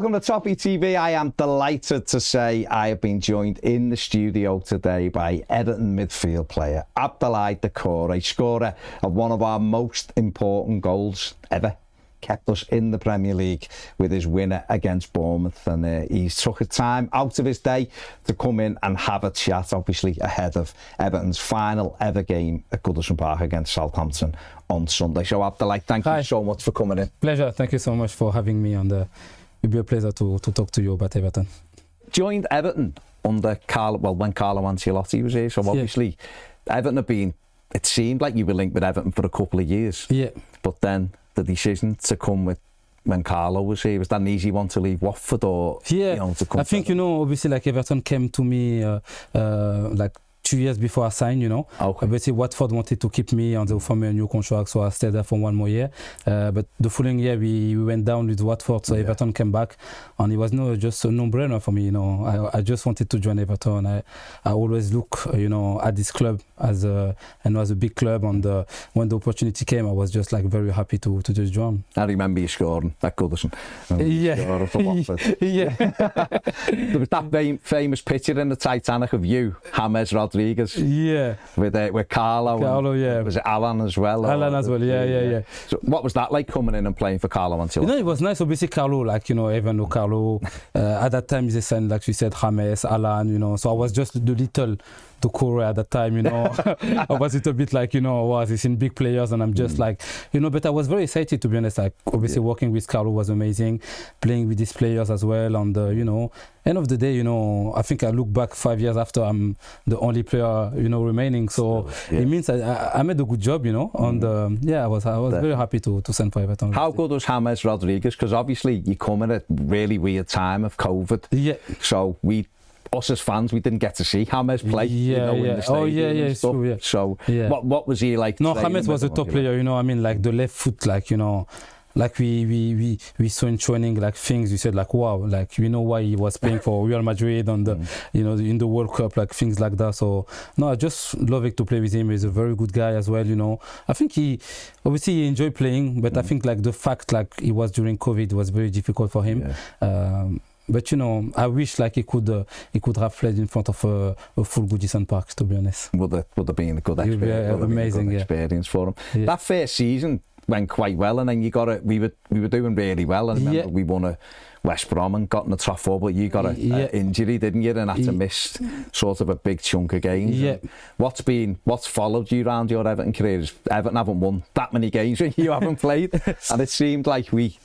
welcome to Toffee TV. I am delighted to say I have been joined in the studio today by Everton midfield player Abdoulaye Doucouré, scorer of one of our most important goals ever. Kept us in the Premier League with his winner against Bournemouth, and he took a time out of his day to come in and have a chat, obviously ahead of Everton's final ever game at Goodison Park against Southampton on Sunday. So Abdoulaye, thank you so much for coming in. Pleasure. Thank you so much for having me, and it will be a pleasure to talk to you about Everton. Joined Everton under when Carlo Ancelotti was here, so obviously Everton have been, it seemed like you were linked with Everton for a couple of years. Yeah. But then the decision to come with when Carlo was here, was that an easy one to leave Watford, or to come? I think obviously like Everton came to me like 2 years before I signed, Okay. Obviously Watford wanted to keep me and they offered me a new contract, so I stayed there for 1 more year. But the following year we went down with Watford, so Everton came back, and it was just a no-brainer for me. I just wanted to join Everton. I always look at this club as a big club, and when the opportunity came, I was just like very happy to just join. I remember you scoring at Goodison. Yeah. There was that famous picture in the Titanic of you, James Rodriguez. Yeah. With Carlo. Carlo, yeah. Was it Alan as well? Alan as well, yeah. So what was that like, coming in and playing for Carlo Ancelotti? It was nice. Obviously Carlo, even though Carlo, at that time they signed, like you said, James, Alan, so I was just the little Doucouré at that time, I was a little bit like, was this in big players, and I'm just like, but I was very excited, to be honest. Like, obviously working with Carlo was amazing, playing with these players as well, and end of the day, I think I look back 5 years after, I'm the only player, remaining, so it means I made a good job, and I was very happy to sign for Everton. How good was James Rodriguez? Because obviously you come at a really weird time of COVID, so us as fans, we didn't get to see James play. In the stadium and stuff. True, yeah. So what was he like? No, James was a top player, like the left foot, like like we saw in training, like things you said, like wow, like why he was playing for Real Madrid and in the World Cup, like things like that. So no, I just love it to play with him. He's a very good guy as well. I think he enjoyed playing, but I think like the fact like he was during COVID was very difficult for him. But I wish like he could have played in front of a full Goodison Park, to be honest. Would have been a good experience. Amazing Experience for him. Yeah. That first season went quite well, and then we were doing really well. I remember we won a West Brom and got in the top 4, but you got an injury, didn't you, and had to miss sort of a big chunk of games. What's followed you around your Everton career is Everton haven't won that many games when you haven't played, and it seemed like we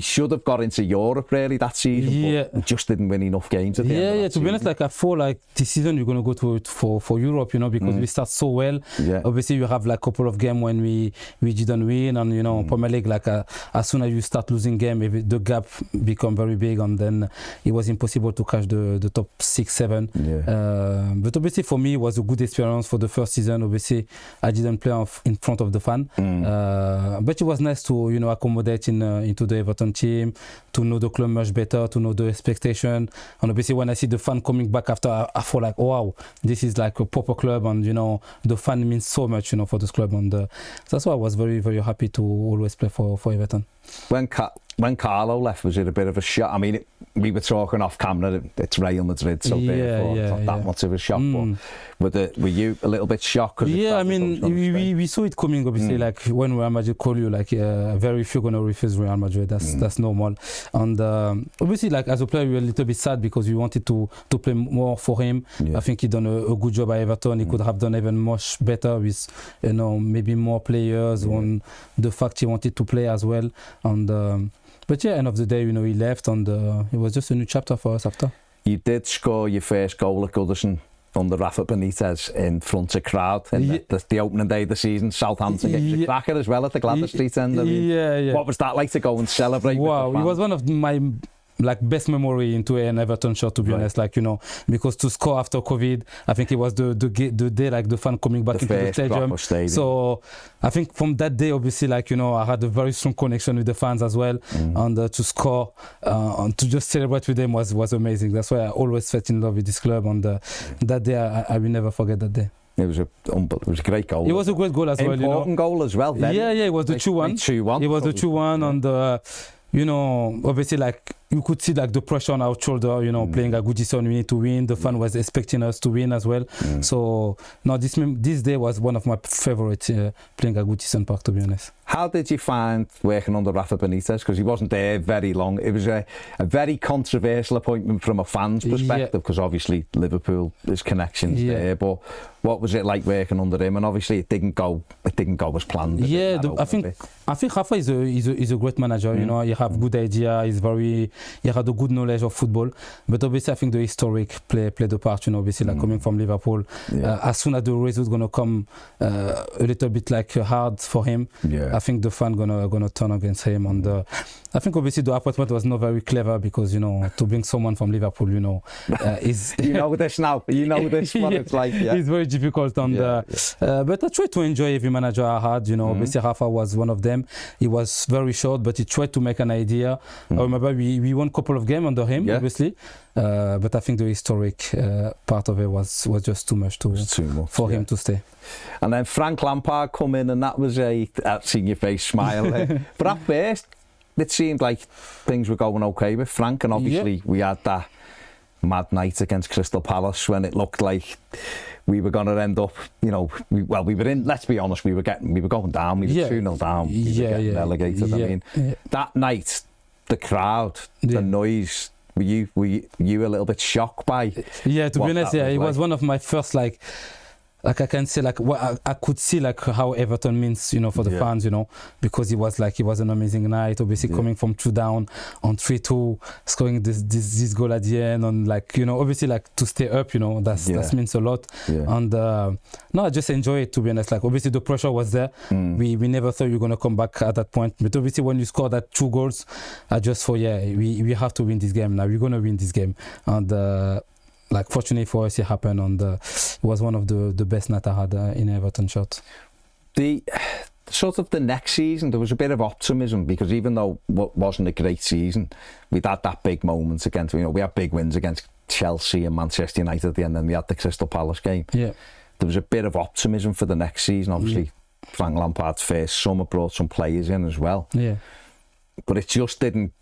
should have got into Europe really that season, but we just didn't win enough games at the end of that to be honest, like I thought like this season you're going to go for Europe, because we start so well. Obviously you have like a couple of games when we didn't win, and Premier League, like as soon as you start losing game, the gap become very big, and then it was impossible to catch the top 6, 7. But obviously for me it was a good experience for the first season. Obviously I didn't play in front of the fan, but it was nice to accommodate into the Everton team, to know the club much better, to know the expectation, and obviously when I see the fan coming back after, I feel like, oh, wow, this is like a proper club, and the fan means so much for this club, and that's why I was very, very happy to always play for Everton. When Carlo left, was it a bit of a shock? I mean, we were talking off camera, it's Real Madrid, so therefore it's not that much of a shock, but were you a little bit shocked? I mean, we saw it coming, obviously, like when Real Madrid call you, like very few going to refuse Real Madrid, that's normal. And obviously, like as a player, we were a little bit sad because we wanted to play more for him. I think he done a good job at Everton. He could have done even much better with, maybe more players, on the fact he wanted to play as well. And but end of the day, he left, and it was just a new chapter for us after. You did score your first goal at Goodison under Rafa Benítez in front of crowd in the opening day of the season. Southampton gave you a cracker as well at the Gladys Street end. What was that like to go and celebrate? Wow, it was one of my best memory into an Everton shirt, to be honest, because to score after COVID, I think it was the day like the fan coming back into the stadium. So I think from that day, obviously, I had a very strong connection with the fans as well, and to score and to just celebrate with them was amazing. That's why I always fell in love with this club, and that day I will never forget that day. It was a great goal. It was a great goal as well. Important goal as well. It was the 2-1. It was the 2-1, and obviously, you could see like the pressure on our shoulder, you know, playing at Goodison, we need to win. The fan was expecting us to win as well. So no, this day was one of my favorite playing at Goodison Park, to be honest. How did you find working under Rafa Benítez? Because he wasn't there very long. It was a very controversial appointment from a fan's perspective, because obviously Liverpool, there's connections there. But what was it like working under him? And obviously it didn't go as planned. Yeah, I think Rafa is a great manager. You know, he have good idea. He had a good knowledge of football. But obviously, I think the historic played a part. You know, obviously, like coming from Liverpool, as soon as the result gonna come a little bit like hard for him, I think the fan gonna turn against him. And I think obviously the appointment was not very clever, because you know, to bring someone from Liverpool, you know, is you know this now. You know this what it's like. Yeah. It's very difficult. And but I tried to enjoy every manager I had. You know, obviously Rafa was one of them. He was very short, but he tried to make an idea. I remember we won a couple of games under him, obviously. But I think the historic part of it was just too much for him to stay. And then Frank Lampard come in, and that was I've seen your face smile there. But at first, it seemed like things were going okay with Frank, and obviously we had that mad night against Crystal Palace when it looked like we were going to end up, you know, we were in, let's be honest, we were going down, we were 2-0 down, we were getting relegated. I mean, that night, the crowd, the noise, were you a little bit shocked by? Yeah, to be honest, it was one of my first, like I can say, like what I could see, like how Everton means, you know, for the fans, you know, because it was an amazing night. Obviously, coming from 2 down on 3-2, scoring this goal at the end, and like, you know, obviously like to stay up, you know, that means a lot. And no, I just enjoy it, to be honest. Like obviously the pressure was there. We never thought we were gonna come back at that point, but obviously when you score that 2 goals, I just thought, we have to win this game now. We're gonna win this game. And like fortunately for us, it happened, and it was one of the best nights I had in Everton shirt. The next season, there was a bit of optimism, because even though it wasn't a great season, we'd had that big moments against, you know, we had big wins against Chelsea and Manchester United at the end, and we had the Crystal Palace game. There was a bit of optimism for the next season. Obviously, Frank Lampard's first summer brought some players in as well. But it just didn't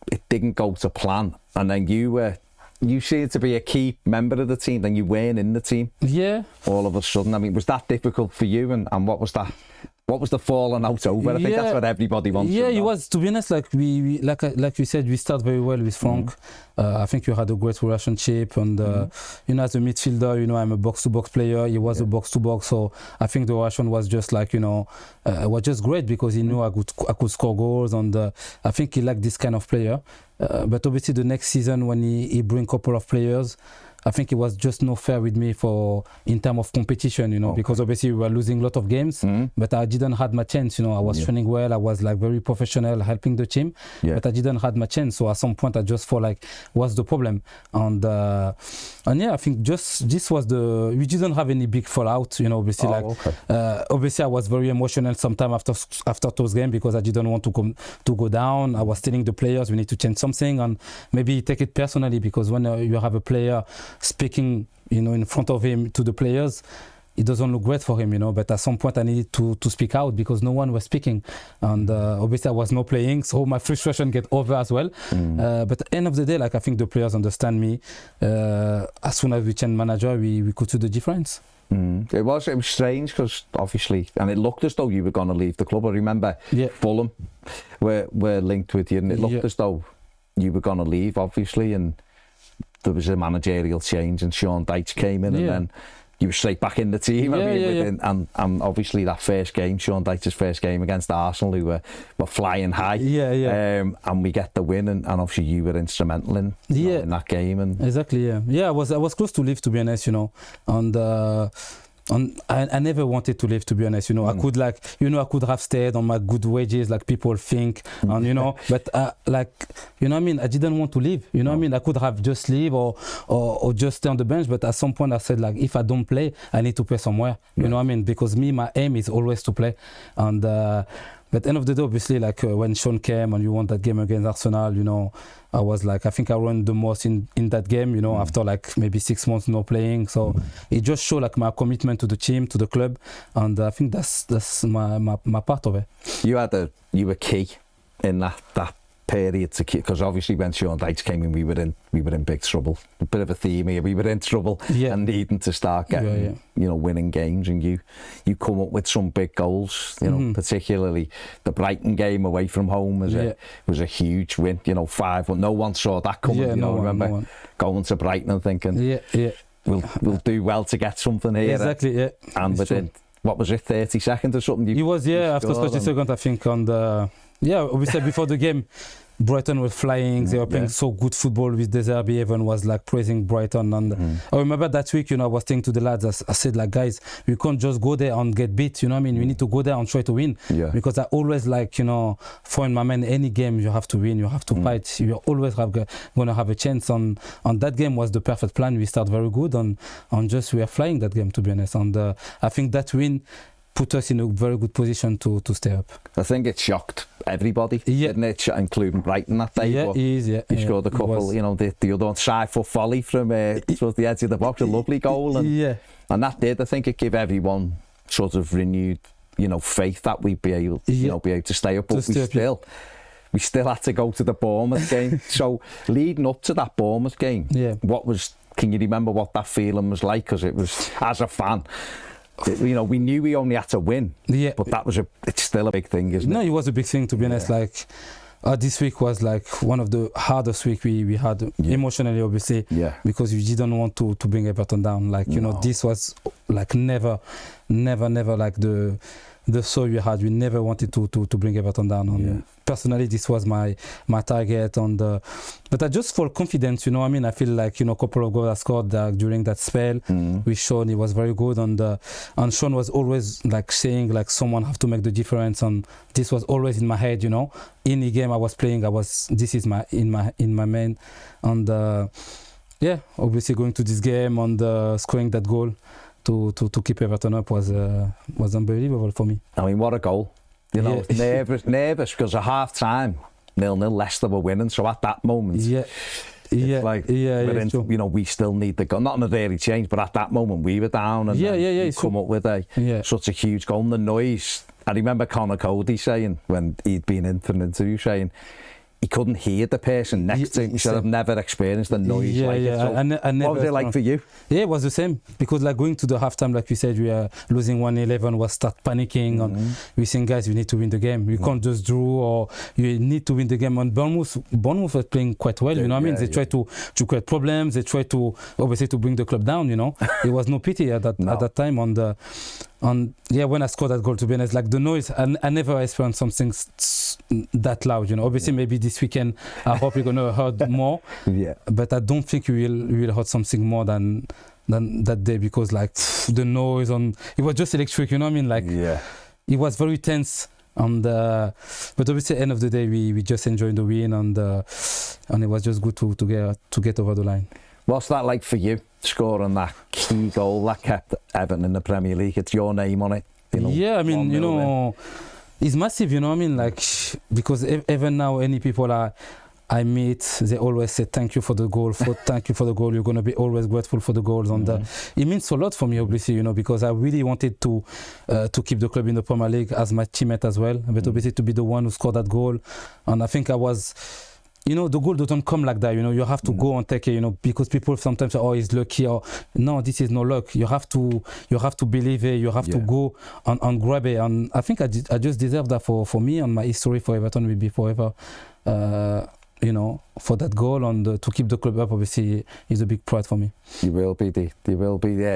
go to plan. And then you seemed to be a key member of the team, then you weren't in the team. All of a sudden. I mean, was that difficult for you? And what was that? What was the falling out over? I think that's what everybody wants to know. It was, to be honest, like we like you said, we started very well with Frank. I think we had a great relationship, and you know, as a midfielder, you know, I'm a box-to-box player. He was a box-to-box, so I think the relation was just like, you know, was just great, because he knew I could score goals, and I think he liked this kind of player. But obviously the next season, when he bring a couple of players, I think it was just not fair with me in terms of competition, you know, because obviously we were losing a lot of games, but I didn't have my chance, you know. I was training well, I was like very professional, helping the team, but I didn't have my chance. So at some point I just felt like, what's the problem? And I think just this was we didn't have any big fallout, you know. Obviously, obviously I was very emotional sometimes after those games, because I didn't want to go down. I was telling the players we need to change something, and maybe take it personally, because when you have a player speaking, you know, in front of him to the players, it doesn't look great for him, you know. But at some point I needed to speak out, because no one was speaking, and obviously I was not playing, so my frustration get over as well. But at the end of the day, like, I think the players understand me. As soon as we changed manager, we could see the difference. It was strange, because obviously, and it looked as though you were going to leave the club. I remember Fulham were linked with you, and it looked as though you were going to leave, obviously, and there was a managerial change, and Sean Dyche came in, and then you were straight back in the team. And obviously that first game, Sean Dyche's first game against Arsenal, who were flying high, and we get the win, and obviously you were instrumental in that game. And exactly, I was close to leave, to be honest, you know, and I never wanted to leave, to be honest, you know. I could, like, you know, I could have stayed on my good wages, like people think, and you know, but like, you know what I mean, I didn't want to leave, you know what I mean. I could have just leave or just stay on the bench, but at some point I said, like, if I don't play, I need to play somewhere, you know what I mean, because my aim is always to play. And but at the end of the day, obviously, like when Sean came and you won that game against Arsenal, you know, I was like, I think I ran the most in that game, you know, after like maybe 6 months not playing. So it just showed like my commitment to the team, to the club, and I think that's my part of it. You were key in that period to keep, because obviously when Sean Dyche came in, we were in big trouble. A bit of a theme here. We were in trouble and needing to start getting, you know, winning games. And you come up with some big goals. You know, particularly the Brighton game away from home was a huge win. You know, 5-1. No one saw that coming. You know, remember going to Brighton and thinking, we'll do well to get something here. Exactly. Yeah. And within, what was it, 30 seconds or something? It was, after 30 seconds, I think, on the... Yeah, we said before the game, Brighton were flying. They were playing so good football with De Zerbi. Everyone was like praising Brighton. And I remember that week, you know, I was saying to the lads, I said, like, guys, we can't just go there and get beat. You know what I mean? We need to go there and try to win. Because I always like, you know, for in my mind, any game you have to win, you have to fight. You're always going to have a chance. And that game was the perfect plan. We start very good and just we are flying that game, to be honest. And I think that win put us in a very good position to stay up. I think it shocked everybody, didn't it? Including Brighton that day. Yeah, he scored a couple, you know, the other side foot volley from towards the edge of the box, a lovely goal. And, and that did, I think it gave everyone sort of renewed, you know, faith that we'd be able, you know, be able to stay up. But we still had to go to the Bournemouth game. So leading up to that Bournemouth game, can you remember what that feeling was like? Because it was, as a fan, you know, we knew we only had to win, but it's still a big thing, isn't it? No, it was a big thing, to be honest. Like, this week was like one of the hardest week we had emotionally, obviously, because we didn't want to bring Everton down. Like, you know, this was like never like the soul we had. We never wanted to bring Everton down. And personally, this was my target. But I just felt confident, you know what I mean? I feel like, you know, a couple of goals I scored during that spell with Sean. It was very good. And Sean was always like saying, like, someone have to make the difference. And this was always in my head, you know. Any game I was playing, this is in my main. And obviously going to this game and scoring that goal to keep Everton up was unbelievable for me. I mean, what a goal. You know, nervous because at half time, 0-0, Leicester were winning. So at that moment, it's like, you know, we still need the goal. Not in a really change, but at that moment we were down and you come up with such a huge goal. And the noise. I remember Conor Cody saying, when he'd been in for an interview, saying he couldn't hear the person next to him. He said, I've never experienced the noise like it. So what was it like for you? Yeah, it was the same. Because like going to the halftime, like we said, we are losing 1-11, was start panicking. And we saying, guys, we need to win the game. We can't just draw, or you need to win the game. And Bournemouth was playing quite well, you know what I mean? They tried to create problems. They tried to, obviously, to bring the club down, you know. There was no pity at that time. And when I scored that goal, to be honest, like the noise, I never experienced something that loud, you know. Obviously, maybe this weekend, I hope we're going to heard more. But I don't think we will heard something more than that day, because like the noise, and it was just electric, you know what I mean? Like, it was very tense. And but obviously, at the end of the day, we just enjoyed the win, and it was just good to get over the line. What's that like for you, scoring that key goal that kept Everton in the Premier League? It's your name on it. You know, yeah, I mean, you know, it's massive, you know what I mean? Like, because even now, any people I meet, they always say, thank you for the goal, thank you for the goal. You're going to be always grateful for the goals. And it means a lot for me, obviously, you know, because I really wanted to keep the club in the Premier League as my teammate as well. But obviously to be the one who scored that goal. And I think I was... You know, the goal doesn't come like that, you know, you have to go and take it, you know, because people sometimes say, oh, he's lucky, or no, this is no luck. You have to believe it, you have to go and grab it. And I think I just deserve that for me, and my history for Everton will be forever, you know, for that goal, and to keep the club up, obviously, is a big pride for me. You will be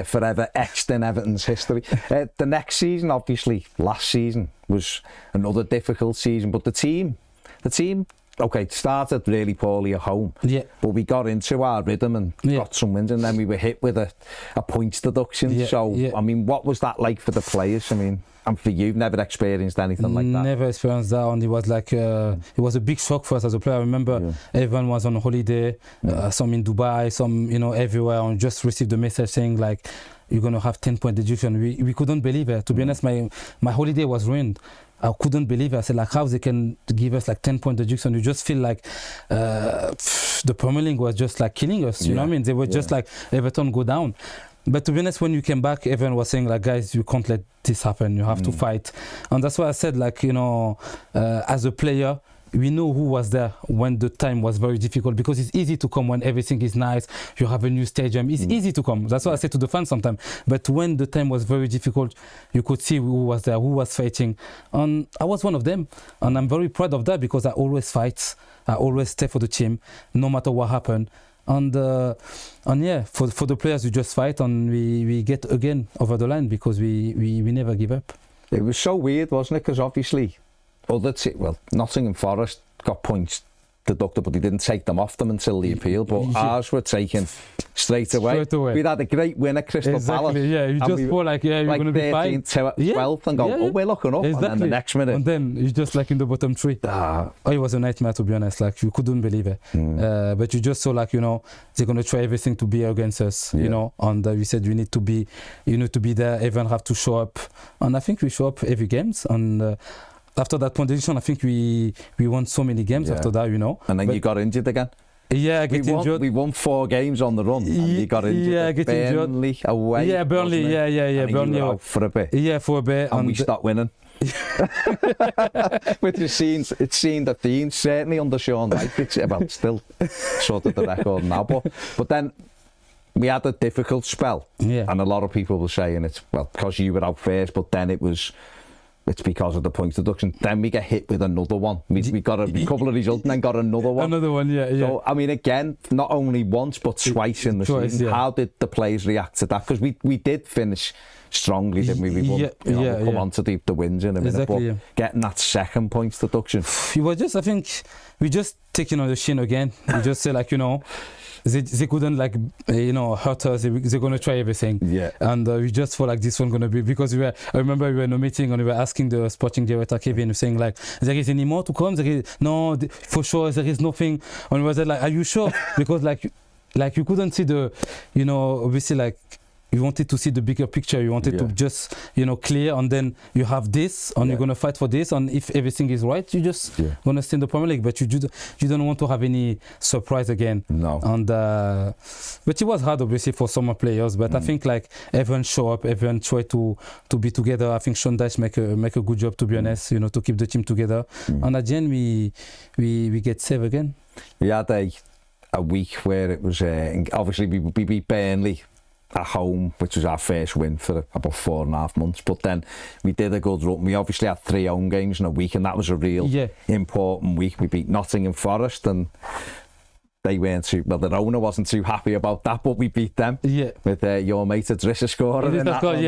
forever etched in Everton's history. The next season, obviously, last season was another difficult season, but the team, okay, started really poorly at home, but we got into our rhythm and got some wins, and then we were hit with a points deduction. I mean, what was that like for the players? I mean, and for you, never experienced anything like that? Never experienced that, and it was like, it was a big shock for us as a player. I remember everyone was on holiday, some in Dubai, some, you know, everywhere, and just received the message saying like, you're going to have 10-point deduction. We couldn't believe it. To be honest, my holiday was ruined. I couldn't believe it. I said, like, how they can give us like 10-point deduction? You just feel like the Premier League was just like killing us. You know what I mean? They were just like, Everton go down. But to be honest, when you came back, everyone was saying, like, guys, you can't let this happen. You have to fight. And that's why I said, like, you know, as a player, we know who was there when the time was very difficult, because it's easy to come when everything is nice, you have a new stadium, it's easy to come. That's what I say to the fans sometimes. But when the time was very difficult, you could see who was there, who was fighting. And I was one of them. And I'm very proud of that, because I always fight. I always stay for the team, no matter what happened. And yeah, for the players, we just fight, and we get again over the line, because we never give up. It was so weird, wasn't it? Because obviously, Nottingham Forest got points deducted, but they didn't take them off them until the appeal. But ours were taken straight away. We'd had a great win at Crystal Palace. Yeah, you just feel like, you're going to be fine. 12 and go, we're looking up. And then the next minute. And then you're just like in the bottom three. It was a nightmare, to be honest. Like, you couldn't believe it. But you just saw, like, they're going to try everything to be against us, And we said you need to be there. Everyone have to show up. And I think we show up every games. And after that point decision, I think we won so many games after that, And then you got injured again. Yeah, injured. We won 4 games on the run, and you got injured. Yeah, get Burnley injured. Away. Yeah, Burnley. Yeah, and Burnley you were out for a bit. Yeah, for a bit, and we stopped winning. Which it seemed the theme, certainly under Sean Dyche. It's still sort of the record now, but then we had a difficult spell, and a lot of people were saying it's because you were out first, but then it's because of the points deduction. Then we get hit with another one. We got a couple of results and then got another one. Yeah. So, I mean, again, not only once, but twice in the season. How did the players react to that? Because we did finish strongly, didn't we? We won, we'll come on to the wins in a minute. But getting that second points deduction. It was just, I think, we just taking on the chin again. We just say, like, they couldn't, like, hurt us. They're going to try everything. Yeah. And we just felt like this one going to be, because I remember we were in a meeting and we were asking the sporting director, Kevin, saying, like, there is any more to come? No, for sure, there is nothing. And we were like, are you sure? Because, like you couldn't see the, obviously, like, you wanted to see the bigger picture. You wanted to just, clear, and then you have this, and you're going to fight for this, and if everything is right, you just going to stay in the Premier League. But you don't want to have any surprise again. No. And but it was hard, obviously, for some players. But I think, like, everyone show up, everyone try to be together. I think Sean Dyche make a good job, to be honest. To keep the team together. And at the end, we get saved again. We had a week where it was obviously we beat Burnley at home, which was our first win for about 4.5 months, but then we did a good run. We obviously had 3 home games in a week, and that was a real important week. We beat Nottingham Forest, and they weren't the owner wasn't too happy about that, but we beat them with your mate Dyche scoring in that one.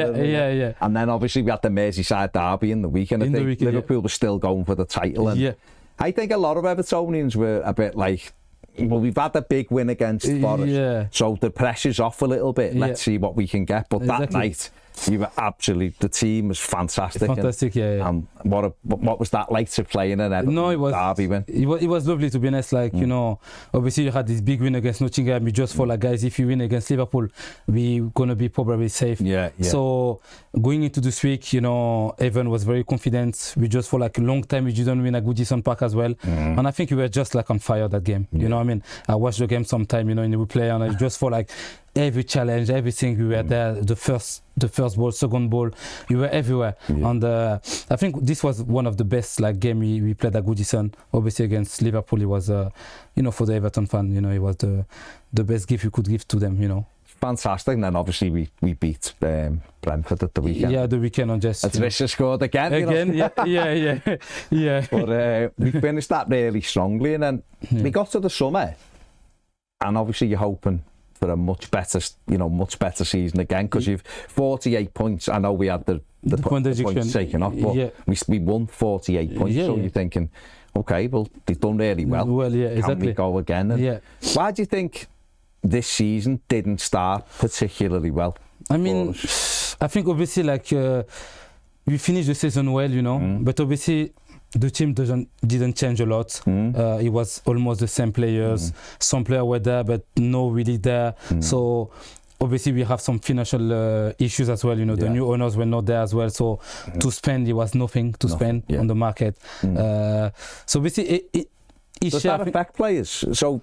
And then obviously we had the Merseyside derby in the week, and I think Liverpool was still going for the title, and I think a lot of Evertonians were a bit like, well, we've had a big win against Forest, so the pressure's off a little bit. Let's see what we can get. But that night, you were absolutely, the team was fantastic. And what was that like to play in an Everton derby win? It was lovely, to be honest. Like, obviously you had this big win against Nottingham. You just felt like, guys, if you win against Liverpool, we're going to be probably safe. So going into this week, Evan was very confident. We just felt like a long time we didn't win at Goodison Park as well. And I think we were just like on fire that game. You know what I mean? I watched the game sometime, in the replay, and I just felt like every challenge, everything, we were there. The first ball, second ball, we were everywhere. And I think this was one of the best game we played at Goodison. Obviously against Liverpool, it was for the Everton fan, it was the best gift you could give to them. Fantastic. And then obviously we beat Brentford at the weekend. Yeah, the weekend on just Dyche scored again. Yeah. But we finished that really strongly, and then we got to the summer, and obviously you're hoping for a much better season again, because you've 48 points. I know we had the points taken off, but we won 48 points. So you're thinking, okay, well, they've done really well. Can we go again? And why do you think this season didn't start particularly well? I mean, I think obviously we finished the season well, but obviously the team didn't change a lot. It was almost the same players. Some players were there, but no really there. So obviously we have some financial issues as well. The new owners were not there as well. So to spend, it was nothing to spend on the market. So basically, does that affect players? So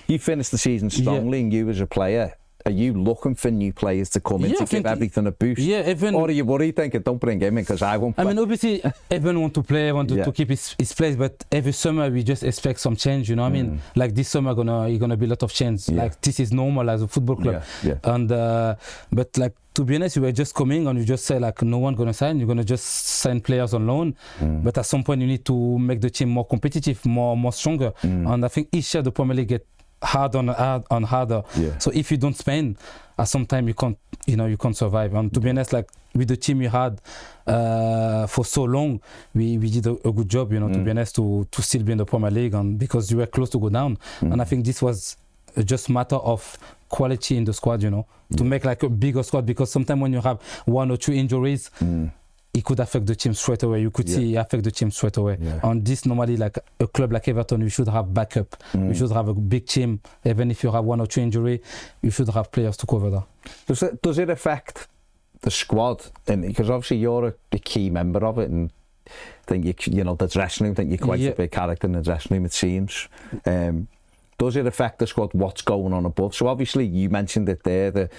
you finished the season strongly, and you as a player, Are you looking for new players to come in to give everything a boost? Yeah, even. Or are you worried thinking, don't bring him in because I won't play? I mean, obviously, everyone want to play, to keep his place, but every summer we just expect some change, you know what I mean? Like this summer, gonna be a lot of change. Like this is normal as a football club. And, but like, to be honest, you were just coming and you just say like, no one gonna sign, you're gonna just sign players on loan. But at some point you need to make the team more competitive, more stronger. And I think each year the Premier League get harder. So if you don't spend, at some time you can't survive. And to be honest, like with the team you had for so long, we did a good job, you know, to be honest, to still be in the Premier League, and because you were close to go down. And I think this was just matter of quality in the squad, you know, to make like a bigger squad, because sometimes when you have 1 or 2 injuries, it could affect the team straight away. You could see it affect the team straight away. And this normally, like a club like Everton, you should have backup. You should have a big team. Even if you have 1 or 2 injury, you should have players to cover that. Does it affect the squad? And because obviously you're a key member of it, and I think you know the dressing room. I think you're quite a big character in the dressing room, it seems. Does it affect the squad? What's going on above? So obviously you mentioned it there.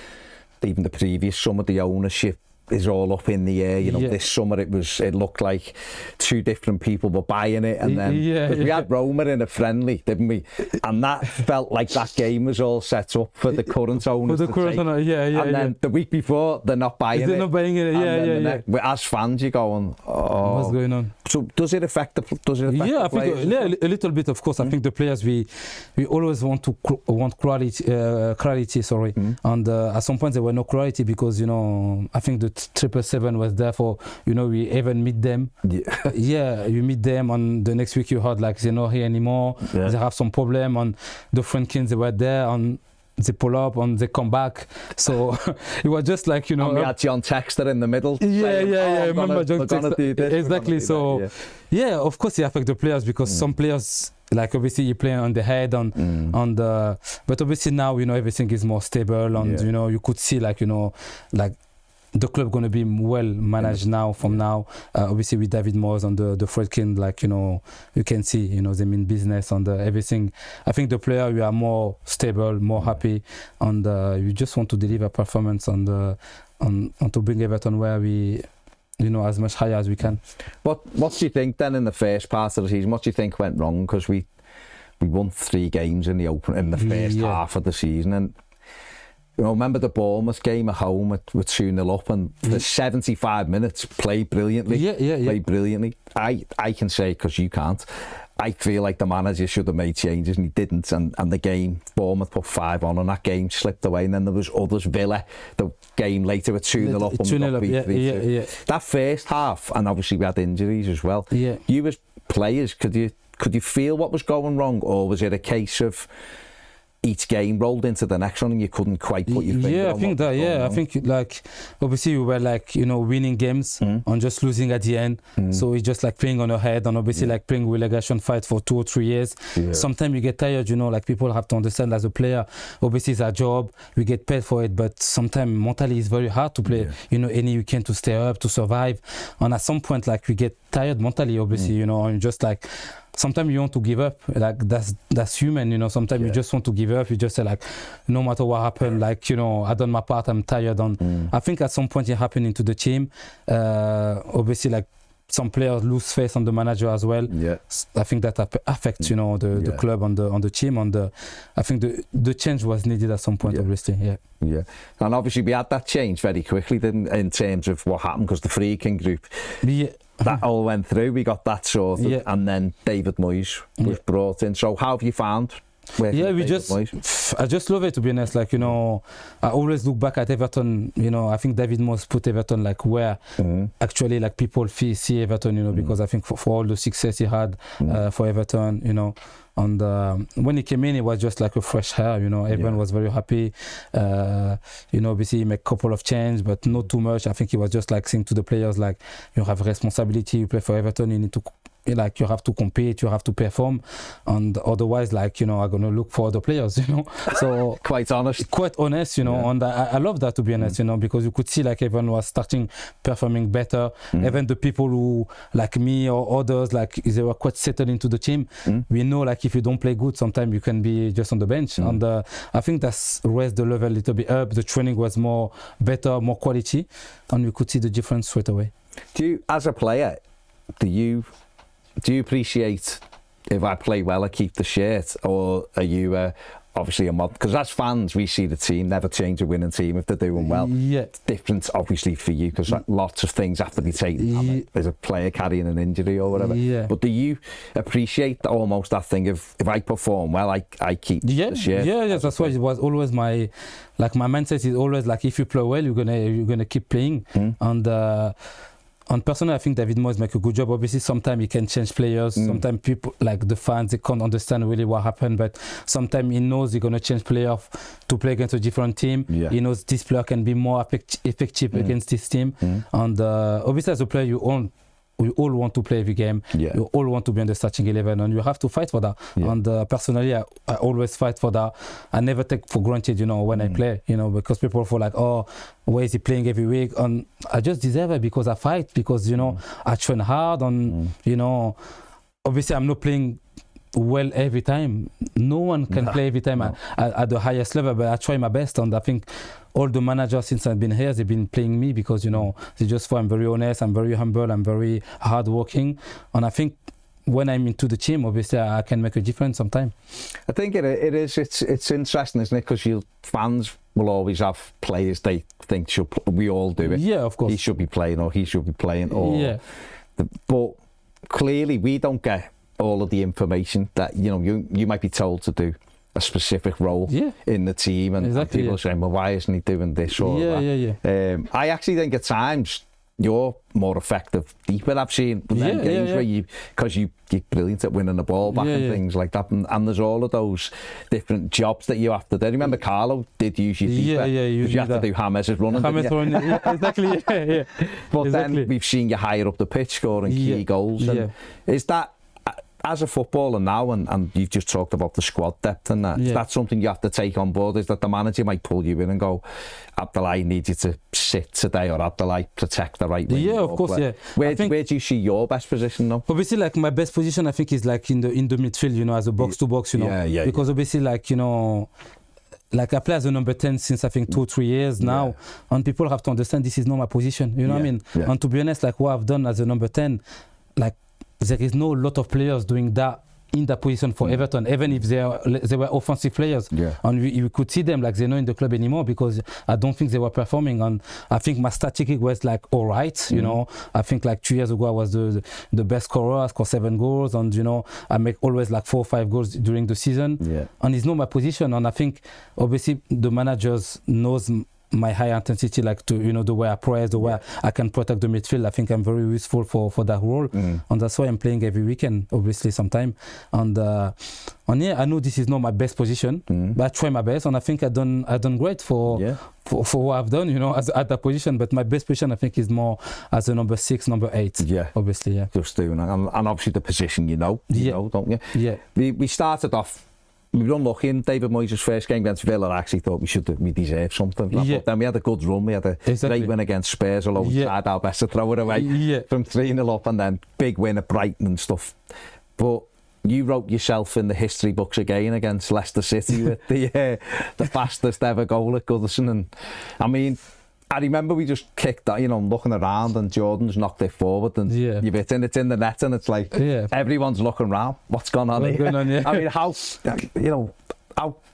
Even the previous summer, the ownership is all up in the air, you know. This summer it looked like 2 different people were buying it, and then we had Roma in a friendly, didn't we? And that felt like that game was all set up for the current owners. And then the week before they're not buying it. As fans, you're going, oh, what's going on? So does it affect the players? I think a little bit, of course. I think the players we always want clarity. Sorry, and at some point there were no clarity, because you know I think the 777 was there for, you know, we even meet them. You meet them, and the next week you heard like they're not here anymore. They have some problem, and the Frankins, they were there, and they pull up and they come back. So it was just like, you know. And we had John Texter in the middle. Remember John Texter? Exactly. So of course it affects the players, because some players, like obviously you play on the head, but obviously now, you know, everything is more stable, and you know, you could see like, you know, like the club going to be well managed now from now. Obviously with David Moyes and the Fredkin, like, you know, you can see, you know, they mean business and everything. I think the player, we are more stable, more happy, and you just want to deliver performance and to bring Everton where we, you know, as much higher as we can. What do you think then in the first part of the season? What do you think went wrong? Because we won 3 games in the first half of the season, and you know, remember the Bournemouth game at home with 2-0 up, and the 75 minutes played brilliantly. Played brilliantly. I can say, because you can't, I feel like the manager should have made changes and he didn't, and the game, Bournemouth put 5 on and that game slipped away, and then there was others, Villa, the game later with 2-0 up, and 2-0 up, that first half, and obviously we had injuries as well. You as players, could you feel what was going wrong, or was it a case of each game rolled into the next one and you couldn't quite put your finger on? I think that, I think like obviously we were like, you know, winning games and just losing at the end. So it's just like playing on your head, and obviously like playing relegation fight for 2 or 3 years. Sometimes you get tired, you know, like people have to understand as a player, obviously it's a job, we get paid for it, but sometimes mentally it's very hard to play, you know, any weekend to stay up, to survive. And at some point like we get tired mentally, obviously, you know, and just like sometimes you want to give up, like that's human, you know. Sometimes you just want to give up, you just say like, no matter what happened, like, you know, I done my part, I'm tired. And I think at some point it happened into the team, obviously like some players lose faith on the manager as well. I think that affects, you know, the club and the team, and I think the change was needed at some point, obviously. And obviously we had that change very quickly, didn't, in terms of what happened, because the Freaking group, that all went through, we got that sorted, and then David Moyes was brought in. So how have you found working with David Moyes? I just love it, to be honest. Like, you know, I always look back at Everton, you know, I think David Moyes put Everton like where actually like people see Everton, you know, because I think for all the success he had for Everton, you know. And when he came in, it was just like a fresh air, you know. Everyone was very happy. You know, obviously he made a couple of changes, but not too much. I think he was just like saying to the players, like, you have responsibility, you play for Everton, you need to like you have to compete, you have to perform, and otherwise, like, you know, I'm gonna look for other players, you know. So quite honest, you know. And I love that, to be honest, you know, because you could see like everyone was starting performing better. Even the people who, like me or others, like they were quite settled into the team. We know, like, if you don't play good, sometimes you can be just on the bench. And I think that's raised the level a little bit up. The training was more better, more quality, and we could see the difference straight away. Do you, as a player, do you appreciate if I play well, I keep the shirt, or are you obviously a mod? Because as fans, we see the team never change a winning team if they're doing well. Yeah. It's different, obviously, for you, because lots of things have to be taken. There's a player carrying an injury or whatever. Yeah. But do you appreciate almost that thing of, if I perform well, I keep the shirt? Yeah. That's why it was always my mindset is always like, if you play well, you're gonna keep playing. And personally, I think David Moyes make a good job. Obviously, sometimes he can change players. Sometimes people, like the fans, they can't understand really what happened. But sometimes he knows he's going to change players to play against a different team. Yeah. He knows this player can be more effective against this team. And obviously, as a player, we all want to play every game. Yeah. You all want to be in the starting 11, and you have to fight for that. Yeah. And personally, I always fight for that. I never take for granted, you know, when I play, you know, because people feel like, oh, why is he playing every week? And I just deserve it because I fight, because, you know, I train hard, and, you know, obviously I'm not playing well every time. No one can play every time at the highest level, but I try my best. And I think all the managers since I've been here, they've been playing me because, you know, they just find I'm very honest, I'm very humble, I'm very hardworking. And I think when I'm into the team, obviously I can make a difference sometimes. I think it's interesting, isn't it? Because fans will always have players they think we all do it. Yeah, of course. He should be playing, or he should be playing, or but clearly we don't get all of the information that, you know, you might be told to do a specific role in the team, and people are saying, well, why isn't he doing this or that? I actually think at times you're more effective deeper. I've seen games where because you're brilliant at winning the ball back and things like that, and there's all of those different jobs that you have to do. Remember Carlo did use your deeper, because you have to do James' running. Exactly. But then we've seen you higher up the pitch scoring key goals. And is that, as a footballer now, and you've just talked about the squad depth and that, is that something you have to take on board? Is that the manager might pull you in and go, Abdoulaye needs you to sit today, or Abdoulaye protect the right wing? Yeah, of course, Where do you see your best position now? Obviously, like, my best position, I think, is like in the midfield, you know, as a box-to-box, you know. Because obviously, like, you know, like, I play as a number 10 since I think 2-3 years now, and people have to understand this is not my position, you know what I mean? And to be honest, like, what I've done as a number 10, like, there is no lot of players doing that in that position for Everton, even if they were offensive players. And we could see them, like, they're not in the club anymore, because I don't think they were performing. And I think my statistic was like all right, you know. I think like 2 years ago I was the best scorer. I scored 7 goals, and, you know, I make always like 4 or 5 goals during the season. And it's not my position. And I think obviously the managers knows my high intensity, like, to, you know, the way I press, the way I can protect the midfield. I think I'm very useful for that role, and that's why I'm playing every weekend, obviously, sometime. And I know this is not my best position, but I try my best, and I think I've done great for what I've done, you know, at that position. But my best position, I think, is more as a number 6, number 8. Obviously, just doing that, and obviously the position, you know, don't you? We started off. We were unlucky in David Moyes' first game against Villa. I actually thought we deserved something. But then we had a good run. We had a great win against Spurs, although we tried our best to throw it away from 3-0 up, and then big win at Brighton and stuff. But you wrote yourself in the history books again against Leicester City with the fastest ever goal at Goodison. And I mean, I remember we just kicked that, you know, looking around, and Jordan's knocked it forward, and you've hit it, it's in the net, and it's like everyone's looking around. What's going on here? I mean, how, you know,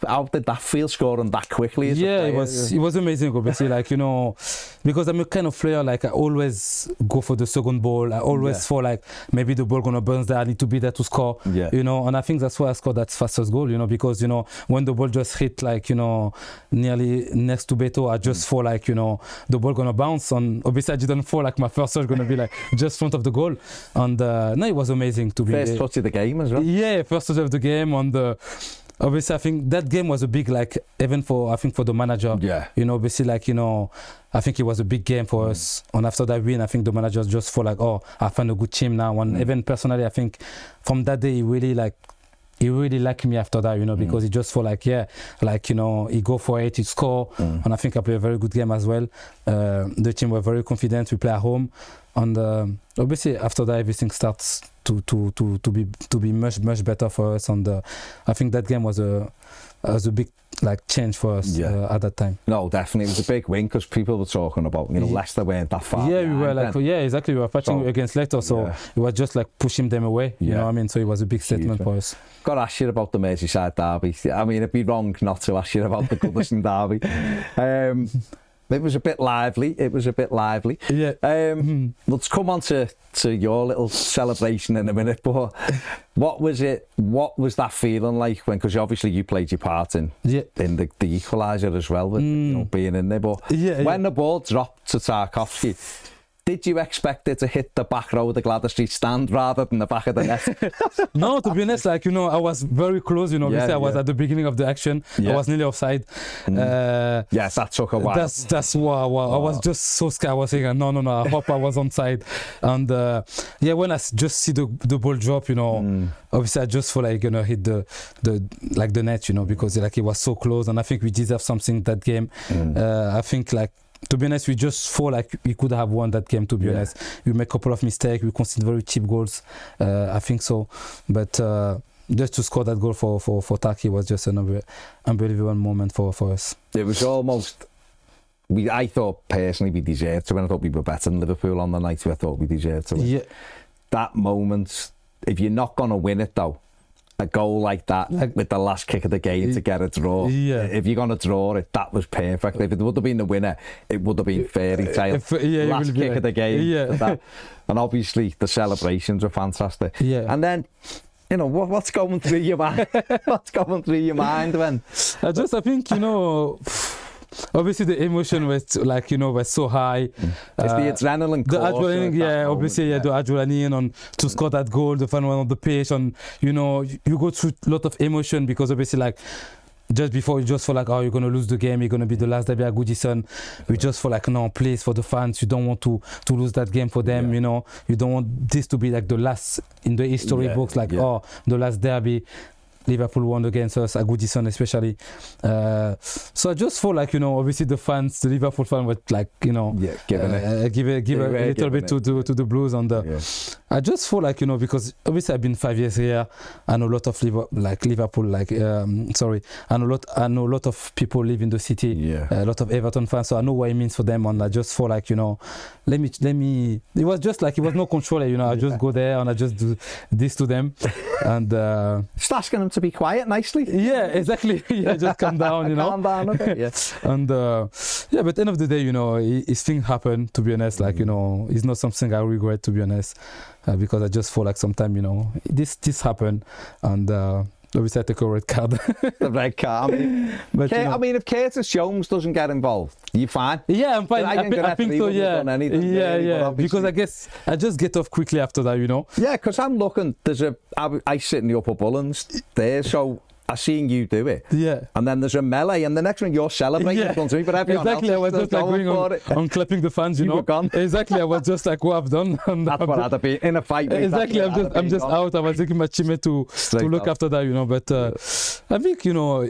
how did that feel, scoring that quickly? It was amazing, obviously, like, you know, because I'm a kind of player, like, I always go for the second ball. I always feel like maybe the ball gonna bounce there, I need to be there to score, you know. And I think that's why I scored that fastest goal, you know, because, you know, when the ball just hit, like, you know, nearly next to Beto, I just feel like, you know, the ball gonna bounce, and obviously I didn't feel like my first shot gonna be like just front of the goal. And no, it was amazing to be first touch of the game as well. First touch of the game, and obviously, I think that game was a big, like, even for, I think, for the manager. Yeah. You know, obviously, like, you know, I think it was a big game for us. And after that win, I think the manager just felt like, oh, I found a good team now. And even personally, I think from that day, he really liked me after that, you know, because he just felt like, yeah, like, you know, he go for it, he score. And I think I played a very good game as well. The team were very confident. We play at home. And obviously, after that, everything starts to be much better for us. And I think that game was a big, like, change for us at that time. No, definitely. It was a big win because people were talking about, you know, Leicester weren't that far. Yeah, we were like, exactly. We were fighting against Leicester, so it was just like pushing them away. You know what I mean? So it was a big statement for us. Got to ask you about the Merseyside derby. I mean, it'd be wrong not to ask you about the Goodison derby. It was a bit lively. Yeah. Let's come on to your little celebration in a minute. But what was it? What was that feeling like when? Because obviously you played your part in the equaliser as well, with you know, being in there. But when the ball dropped to Tarkowski, did you expect it to hit the back row of the Gladys Street stand rather than the back of the net? No, to be honest, like, you know, I was very close, you know, obviously I was at the beginning of the action. I was nearly offside. Yes, that took a while. That's why I was just so scared. I was saying, no, I hope I was onside. And when I just see the ball drop, you know, obviously I just feel like gonna hit the net, you know, because like it was so close, and I think we deserved something that game. I think, like, to be honest, we just feel like we could have won that game, to be honest. We made a couple of mistakes. We conceded very cheap goals. I think so. But just to score that goal for Turkey was just an unbelievable moment for us. It was almost... I thought personally we deserved to win. I thought we were better than Liverpool on the night. I thought we deserved to win. Yeah. That moment, if you're not going to win it though, a goal like that, with the last kick of the game to get a draw. If you're going to draw it, that was perfect. If it would have been the winner, it would have been fairy tale. Last kick of the game. And obviously the celebrations were fantastic. And then, you know, what's going through your mind? What's going through your mind when? I think, you know... Obviously the emotion was, like, you know, was so high. It's the adrenaline. The adrenaline, obviously, the adrenaline on to score that goal, the fun one on the pitch, and you know, you go through a lot of emotion because obviously, like, just before you just feel like, oh, you're gonna lose the game, you're gonna be the last derby at Goodison. We just feel like, no, please, for the fans, you don't want to lose that game for them. You know, you don't want this to be like the last in the history books, like oh, the last derby. Liverpool won against us at Goodison especially. So I just feel like, you know, obviously the fans, the Liverpool fans were like, you know, give a little bit to the Blues. And I just feel like, you know, because obviously I've been 5 years here. I know a lot of Liverpool, I know a lot of people live in the city, a lot of Everton fans, so I know what it means for them. And I just feel like, you know, let me, it was just like, it was no control, you know, I just go there and I just do this to them. And just asking them to be quiet nicely. Yeah, exactly. Just calm down, you know. Calm down, okay. And but at the end of the day, you know, his thing happened, to be honest. Like, you know, it's not something I regret, to be honest, because I just feel like sometimes, you know, this happened, and obviously I take a red card. The red card. But you know, I mean, if Curtis Jones doesn't get involved, you're fine. Yeah, I'm fine. I think so. Yeah. Because I guess I just get off quickly after that, you know. Yeah, because I'm looking. I sit in the upper Bullens there, so I seen you do it. Yeah. And then there's a melee, and the next one you're celebrating in front of me, but everyone else I was just like going on clapping the fans, you know. Were gone. Exactly. I was just like, what I've done. And that's what I'd have been in a fight. Exactly. I'm just out. I was taking my teammate to look after that, you know. But I think, you know,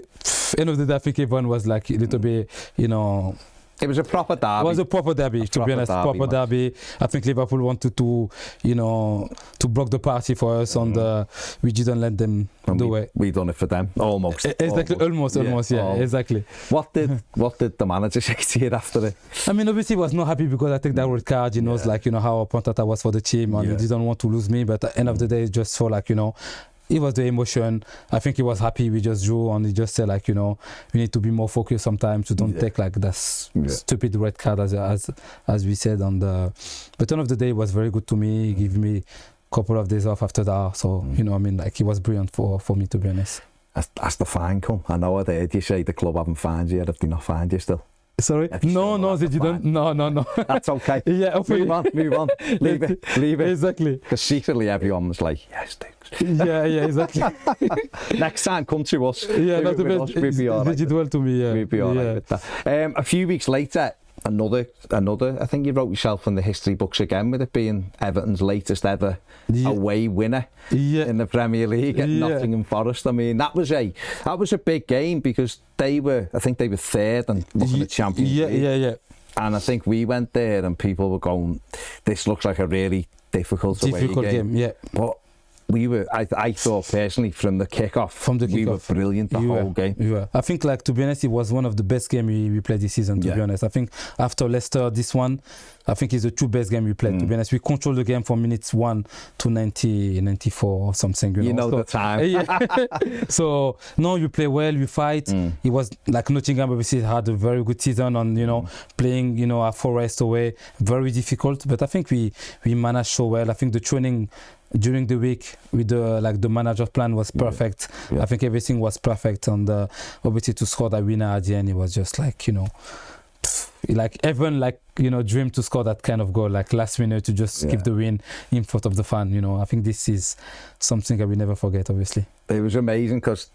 end of the day, I think everyone was like a little bit, you know. It was a proper derby. It was a proper derby, to be honest. Proper derby. I think Liverpool wanted to, you know, to block the party for us, and we didn't let them do it. We done it for them, almost. Exactly, almost, exactly. What did the manager say to you after it? I mean, obviously, he was not happy because I take that red card. He knows, like, you know, how important I was for the team, and he didn't want to lose me. But at the end of the day, it just felt like, you know, it was the emotion. I think he was happy we just drew, and he just said, like, you know, we need to be more focused sometimes. We don't take like that stupid red card as we said. And but at the end of the day, it was very good to me. He gave me a couple of days off after that. So you know, I mean, like, it was brilliant for me, to be honest. As the fine come, I know I heard you say the club haven't fined you yet. Have they not fined you still? Sorry? No, they didn't. No. That's okay. Yeah, move on. Leave it. Exactly. Because secretly everyone was like, yes, Dukes. Yeah, exactly. Next time, come to us. Yeah, not the best. They did well to me. Yeah. We'd be all right with that. A few weeks later, another. I think you wrote yourself in the history books again with it being Everton's latest ever away winner in the Premier League at Nottingham Forest. I mean, that was a big game because I think they were third and looking at Champions League. Yeah. And I think we went there and people were going, "This looks like a really difficult away game." Yeah. But I thought personally from the kickoff, we were brilliant the whole game. Yeah. I think, to be honest, it was one of the best games we played this season, to be honest. I think after Leicester, this one, I think is the two best game we played, to be honest. We controlled the game from minutes 1 to 90, 94 or something. You know the time. So, no, you play well, you fight. It was like Nottingham obviously had a very good season on, playing, at Forest away, very difficult. But I think we managed so well. I think the training during the week with the manager plan was perfect. Yeah. I think everything was perfect, and obviously to score that winner at the end, it was just everyone dreamed to score that kind of goal, last minute to just give the win in front of the fan. I think this is something I will never forget. Obviously, it was amazing because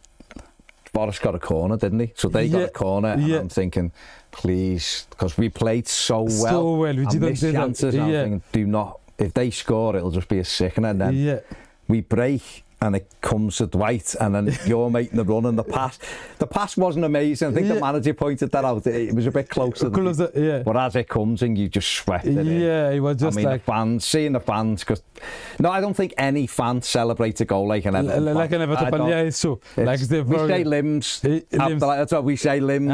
Forest got a corner, didn't he? So they got a corner, and I'm thinking, please, because we played so well, we didn't do chances. I'm thinking, do not. If they score, it'll just be a sickener. And then we break, and it comes to Dwight, and then you're making the run and the pass. The pass wasn't amazing. I think the manager pointed that out. It was a bit closer. But as it comes in, you just sweat it in. Yeah, it was just seeing the fans, because I don't think any fan celebrates a goal like an Everton fan. Like an Everton fan, yeah, it's true. We say limbs. That's what we say, limbs.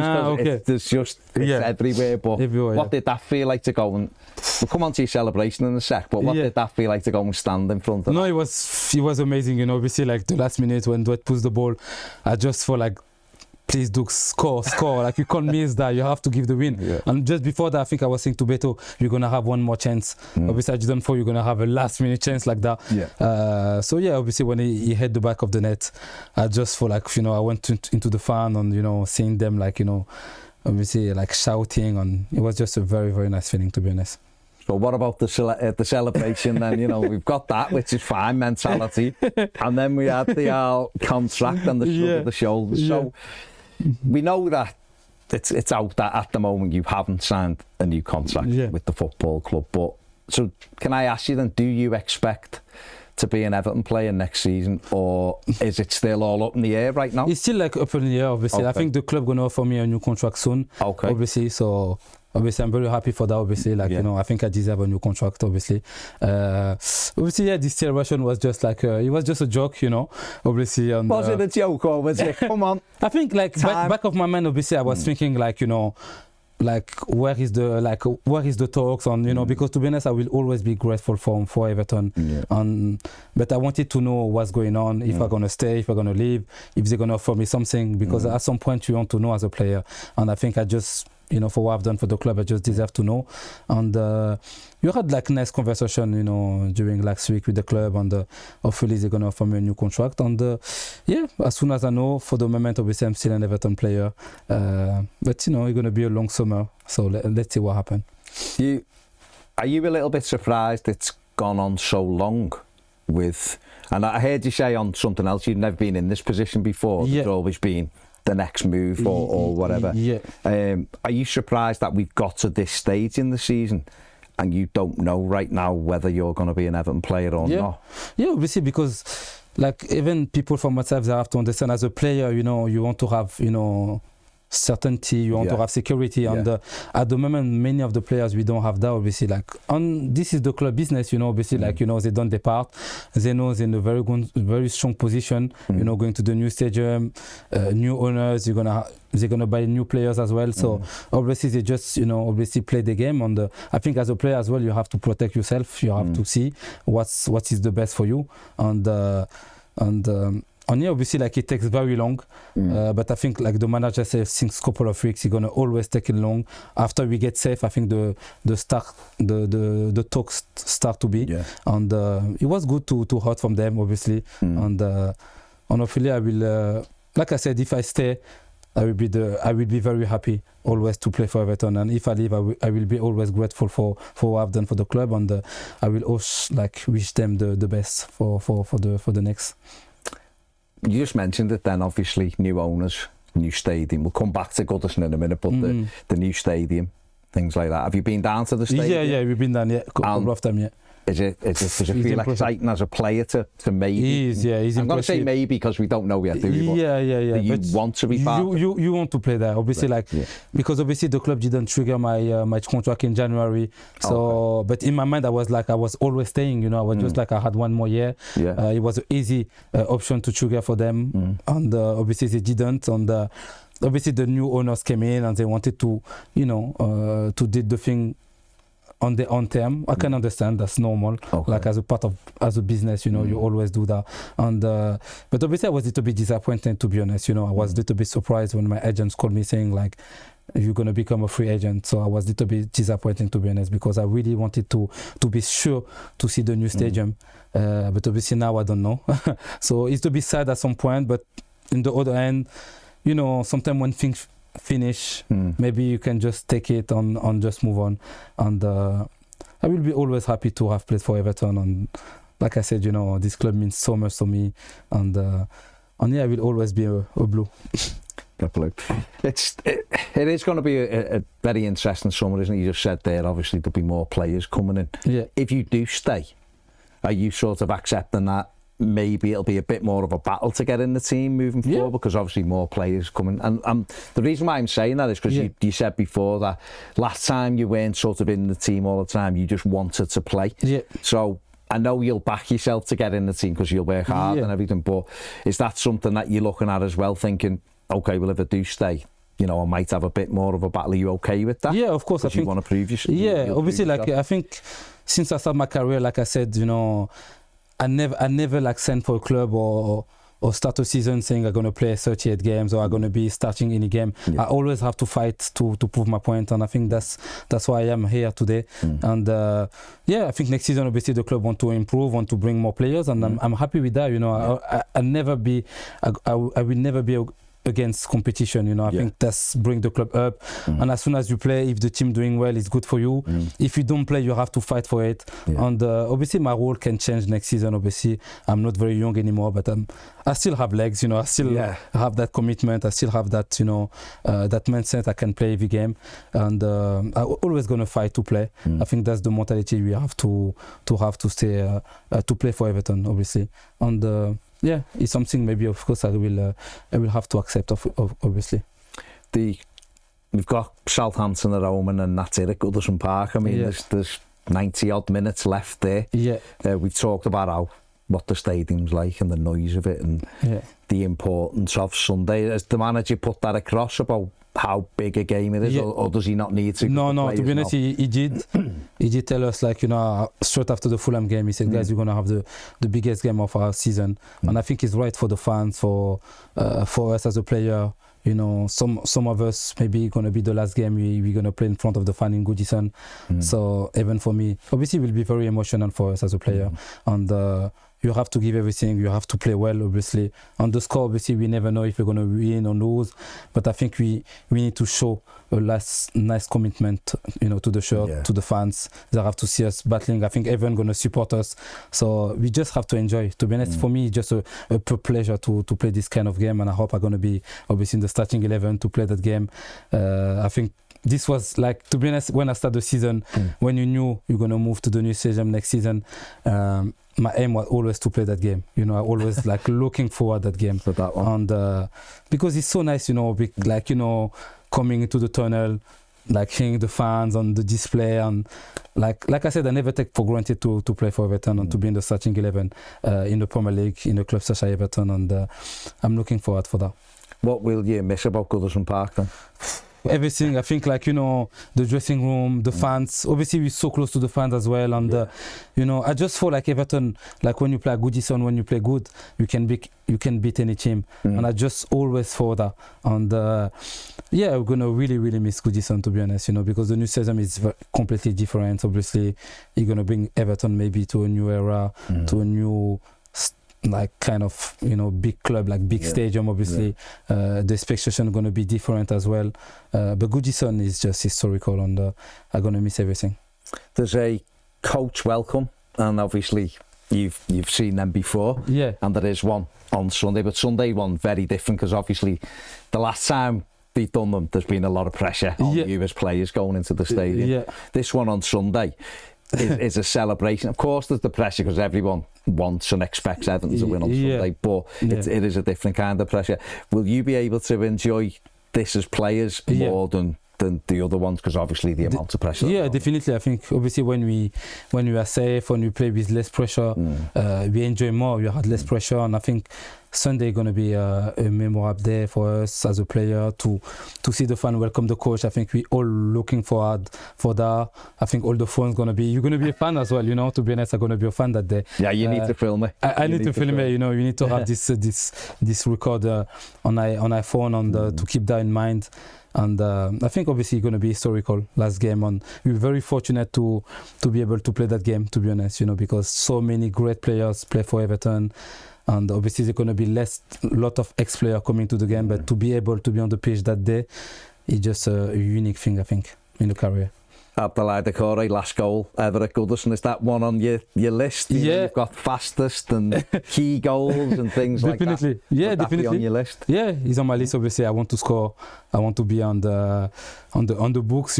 It's everywhere. But what did that feel like to go and... We'll come on to your celebration in a sec, but what did that feel like to go and stand in front of? No, it was amazing. Obviously, the last minute when Dwight pushed the ball, I just felt please, Duke, score. You can't miss that. You have to give the win. Yeah. And just before that, I think I was saying to Beto, you're gonna have one more chance. Obviously, I didn't thought you're gonna have a last-minute chance like that. Yeah. Obviously, when he hit the back of the net, I just felt I went into the fan and seeing them obviously shouting, and it was just a very, very nice feeling, to be honest. So what about the celebration then? We've got that, which is fine, mentality. And then we had the contract and the shrug of the shoulders. Yeah. So we know that it's out that at the moment you haven't signed a new contract with the football club. But so can I ask you then, do you expect to be an Everton player next season, or is it still all up in the air right now? It's still up in the air, obviously. Okay. I think the club going to offer me a new contract soon, obviously. So obviously I'm very happy for that, obviously. I think I deserve a new contract, obviously. Obviously, this celebration was just it was just a joke, obviously. And, was it a joke, or was it, come on? I think back of my mind, obviously, I was thinking where is the talks on, because to be honest, I will always be grateful for Everton. But I wanted to know what's going on, if I'm going to stay, if I'm going to leave, if they're going to offer me something, because at some point you want to know as a player. And I think I just, for what I've done for the club, I just deserve to know. And you had nice conversation, during last week with the club, and hopefully they're going to offer me a new contract. And as soon as I know, for the moment, obviously I'm still an Everton player. But it's going to be a long summer, so let's see what happens. Are you a little bit surprised it's gone on so long with... And I heard you say on something else, you've never been in this position before. There's always been the next move or whatever. Are you surprised that we've got to this stage in the season and you don't know right now whether you're going to be an Everton player or not? Yeah, obviously, because even people for myself, they have to understand, as a player, you want to have certainty, you want to have security, and at the moment many of the players, we don't have that, obviously. And this is the club business, obviously. They don't depart, they know they're in a very strong position, going to the new stadium, new owners, they're gonna buy new players as well. So obviously they just obviously play the game, and I think as a player as well, you have to protect yourself, you have to see what is the best for you, and obviously, it takes very long, but I think, the manager says, since couple of weeks, he's gonna always take it long. After we get safe, I think the talks start to be, and it was good to hear from them, obviously, and hopefully I will, like I said, if I stay, I will be very happy always to play for Everton, and if I leave, I will be always grateful for what I've done for the club, and I will also like wish them the best for the next. You just mentioned it then, obviously, new owners, new stadium. We'll come back to Goodison in a minute, but the new stadium, things like that. Have you been down to the stadium? Yeah, we've been down, a couple of times, yeah. Does it feel exciting as a player to maybe? He's I'm going to say maybe because we don't know yet, do we? Yeah. You want to be part of you want to play there, obviously, because obviously the club didn't trigger my contract in January. So, but in my mind, I was always staying. You know, I was just like I had one more year. Yeah. It was an easy option to trigger for them, and obviously they didn't. And obviously the new owners came in and they wanted to, to do the thing on their own term. I can understand, that's normal. Like as a business, you always do that. And but obviously I was a little bit disappointed, to be honest. I was a little bit surprised when my agents called me saying like, you're going to become a free agent. So I was a little bit disappointed, to be honest, because I really wanted to be sure to see the new stadium. But obviously now I don't know. So it's to be sad at some point, but in the other end, sometimes when things finish, maybe you can just take it on just move on. And I will be always happy to have played for Everton, and like I said, this club means so much to me, and yeah, I will always be a blue. It is going to be a very interesting summer, isn't it? You just said there, obviously there'll be more players coming in. Yeah. If you do stay, are you sort of accepting that maybe it'll be a bit more of a battle to get in the team moving forward, because obviously more players coming? And the reason why I'm saying that is because you said before that last time you weren't sort of in the team all the time, you just wanted to play. So I know you'll back yourself to get in the team because you'll work hard and everything, but is that something that you're looking at as well, thinking, okay, well, if I do stay, I might have a bit more of a battle? Are you okay with that? Yeah, of course. I think you want to prove yourself. Yeah, obviously, like I think since I started my career, like I said, I never like sent for a club or start a season saying I'm going to play 38 games or I'm going to be starting any game. I always have to fight to prove my point, and I think that's why I am here today. And I think next season obviously the club want to improve, want to bring more players, and I'm happy with that. I will never be against competition. I think that's bring the club up, and as soon as you play, if the team doing well, it's good for you. If you don't play, you have to fight for it. And obviously my role can change next season. Obviously I'm not very young anymore, but I still have legs, I still have that commitment, I still have that that mindset. I can play every game, and I'm always going to fight to play. I think that's the mentality we have to stay to play for Everton, obviously. And it's something maybe, of course, I will have to accept, obviously. We've got Southampton at home, and that's it at Goodison Park. I mean, there's 90 odd minutes left there. We've talked about what the stadium's like and the noise of it, and the importance of Sunday. Has the manager put that across about how big a game it is, or does he not need to? No, to be honest, he did. He did tell us, like, straight after the Fulham game, he said, guys, we're going to have the biggest game of our season. And I think it's right for the fans, for us as a player. Some of us maybe going to be the last game we're going to play in front of the fan in Goodison. So even for me, obviously it will be very emotional for us as a player. And you have to give everything, you have to play well, obviously. On the score, obviously, we never know if we're going to win or lose, but I think we need to show a nice commitment, to the shirt, to the fans. They have to see us battling. I think everyone going to support us, so we just have to enjoy. To be honest, for me, it's just a pure pleasure to play this kind of game, and I hope I'm going to be obviously in the starting 11 to play that game. I think this was, like, to be honest, when I started the season, when you knew you're going to move to the new stadium next season, my aim was always to play that game. I always like looking forward that game. For that one. And because it's so nice, like, coming into the tunnel, like hearing the fans on the display, and like I said, I never take for granted to play for Everton and to be in the starting 11 in the Premier League, in a club such as Everton, and I'm looking forward for that. What will you miss about Goodison Park then? Everything. I think, like, the dressing room, the fans. Obviously, we're so close to the fans as well, and I just feel like Everton, like when you play Goodison, when you play good, you can beat any team, and I just always thought that. And we're gonna really miss Goodison, to be honest, because the new season is completely different. Obviously, you're gonna bring Everton maybe to a new era, to a new like kind of big club, like big stadium. Obviously, the expectation going to be different as well. But Goodison is just historical, and I'm going to miss everything. There's a coach welcome, and obviously you've seen them before. Yeah. And there is one on Sunday, but Sunday one very different because obviously the last time they've done them, there's been a lot of pressure on you as players going into the stadium. Yeah. This one on Sunday is a celebration. Of course, there's the pressure because everyone wants and expects Everton to win on Sunday, but it is a different kind of pressure. Will you be able to enjoy this as players more than the other ones, because obviously the amount of pressure? Yeah, definitely. I think obviously when we are safe, when we play with less pressure, we enjoy more. We had less pressure, and I think Sunday going to be a memorable day for us as a player to see the fan welcome the coach. I think we all looking forward for that. I think all the fans you're going to be a fan as well. To be honest, I'm going to be a fan that day. Yeah, you need to film it. I need to film it. You need to have this record on iPhone to keep that in mind. And I think obviously it's going to be historical last game, and we were very fortunate to be able to play that game, to be honest, because so many great players play for Everton, and obviously there's going to be lot of ex-players coming to the game, but to be able to be on the pitch that day is just a unique thing, I think, in the career. Abdoulaye Doucouré, last goal ever at Goodison. Is that one on your list? You've got fastest and key goals and things like that. Definitely. Yeah, Would that definitely. be on your list? Yeah, he's on my list. Obviously, I want to score. I want to be on the books.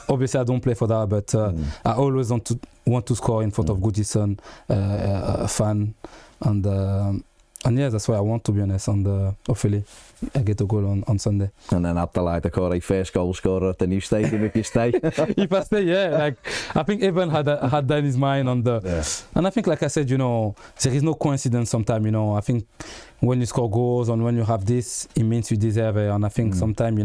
Obviously, I don't play for that, but I always want to score in front of Goodison, a fan, and yeah, that's what I want, to be honest. And hopefully, I get a goal on Sunday. And then Abdoulaye Doucouré, first goal scorer at the new stadium if you stay. If I stay, I think Evan had that in his mind. And I think, like I said, there is no coincidence sometimes. I think when you score goals and when you have this, it means you deserve it. And I think sometimes,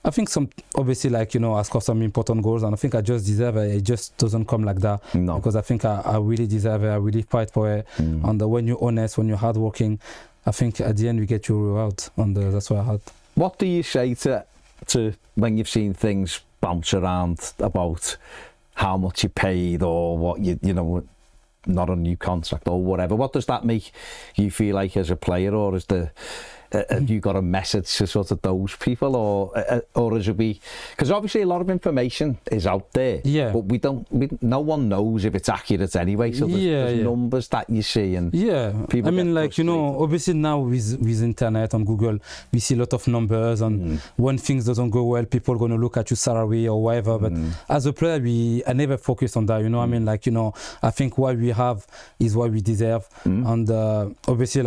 I think obviously, I score some important goals, and I think I just deserve it. It just doesn't come like that. No. Because I think I really deserve it. I really fight for it. And when you're honest, when you're hardworking, I think at the end we get your reward, and that's what I had. What do you say to when you've seen things bounce around about how much you paid or what not a new contract or whatever? What does that make you feel like as a player, or is have you got a message to sort of those people, or is it because obviously a lot of information is out there, but no one knows if it's accurate anyway, so there's numbers that you see, and people, I mean, obviously now with internet and Google, we see a lot of numbers, and when things doesn't go well, people are going to look at your salary or whatever, but as a player, I never focus on that, I mean, I think what we have is what we deserve, and obviously,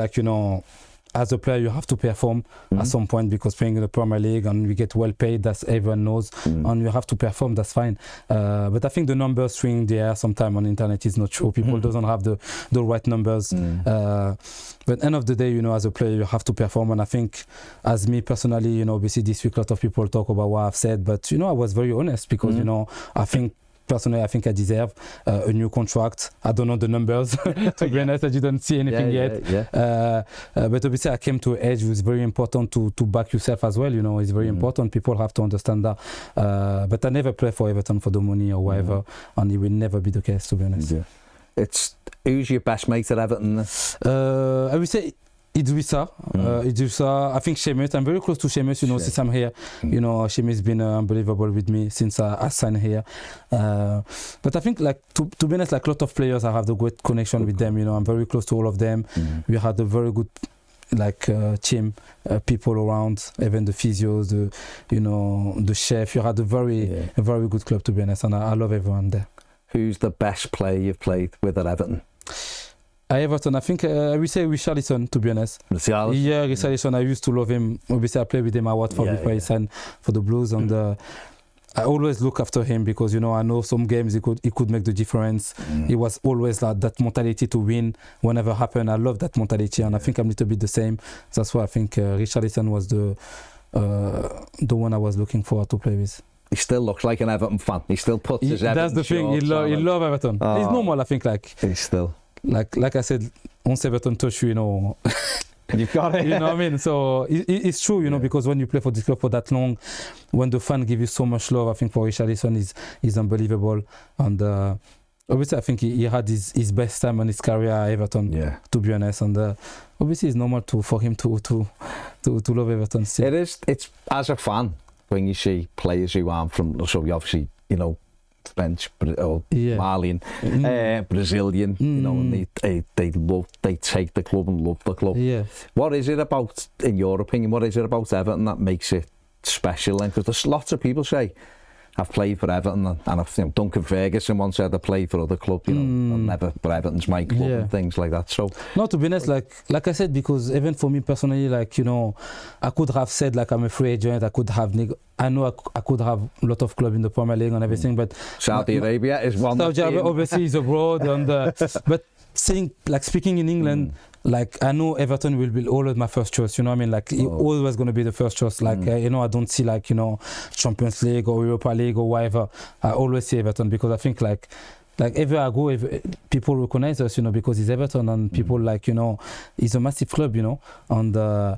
as a player, you have to perform at some point, because playing in the Premier League and we get well paid, that's everyone knows, and you have to perform, that's fine. But I think the numbers swing the air sometime on the internet is not true. People doesn't have the right numbers. But end of the day, as a player, you have to perform. And I think, as me personally, obviously this week a lot of people talk about what I've said, but I was very honest, because I think personally, I think I deserve a new contract. I don't know the numbers, to be honest. I didn't see anything yet. But obviously, I came to an age where it's very important to back yourself as well. It's very important. People have to understand that. But I never play for Everton for the money or whatever, and it will never be the case, to be honest. Who's your best mate at Everton? I would say Idrissa. I think Seamus. I'm very close to Seamus, since I'm here. Seamus has been unbelievable with me since I signed here. But I think, to be honest, a lot of players, I have the great connection with them. I'm very close to all of them. We had a very good team, people around, even the physios, the chef. You had a very good club, to be honest, and I love everyone there. Who's the best player you've played with at Everton? Everton, I think I will say Richarlison, to be honest. Richarlison? Yeah, Richarlison, I used to love him. Obviously, I played with him at Watford before he signed for the Blues, and I always look after him, because I know some games he could make the difference. He was always that mentality to win whenever happened. I love that mentality, and I think I'm a little bit the same. That's why I think Richarlison was the one I was looking forward to play with. He still looks like an Everton fan. He still puts his Everton. That's the thing. He love Everton. It's normal, I think. He's still. Like I said, once Everton touch you, you've got it. You know what I mean? So it's true, because when you play for this club for that long, when the fan give you so much love, I think for Richarlison is unbelievable. And obviously I think he had his best time in his career at Everton. Yeah. To be honest, and obviously it's normal for him to love Everton still. It is. It's as a fan when you see players who aren't from, so you obviously, you know, French or Malian, Brazilian, you know, and they take the club and love the club. Yeah. What is it about, in your opinion, what is it about Everton that makes it special? Because there's lots of people say, I've played for Everton, and I've, you know, Duncan Ferguson once said I played for other clubs, you know, I'll never, but Everton's my club and things like that. So, no, to be honest, like I said, because even for me personally, like, you know, I could have said like I'm a free agent. I could have, I know I could have a lot of clubs in the Premier League and everything, but Saudi Arabia is one. Saudi Arabia obviously is abroad, and but speaking in England. Like, I know Everton will be always my first choice, you know what I mean? Like, always going to be the first choice. Like, you know, I don't see, like, you know, Champions League or Europa League or whatever. I always see Everton because I think, like everywhere I go, people recognize us, you know, because it's Everton, and people, like, you know, it's a massive club, you know. And I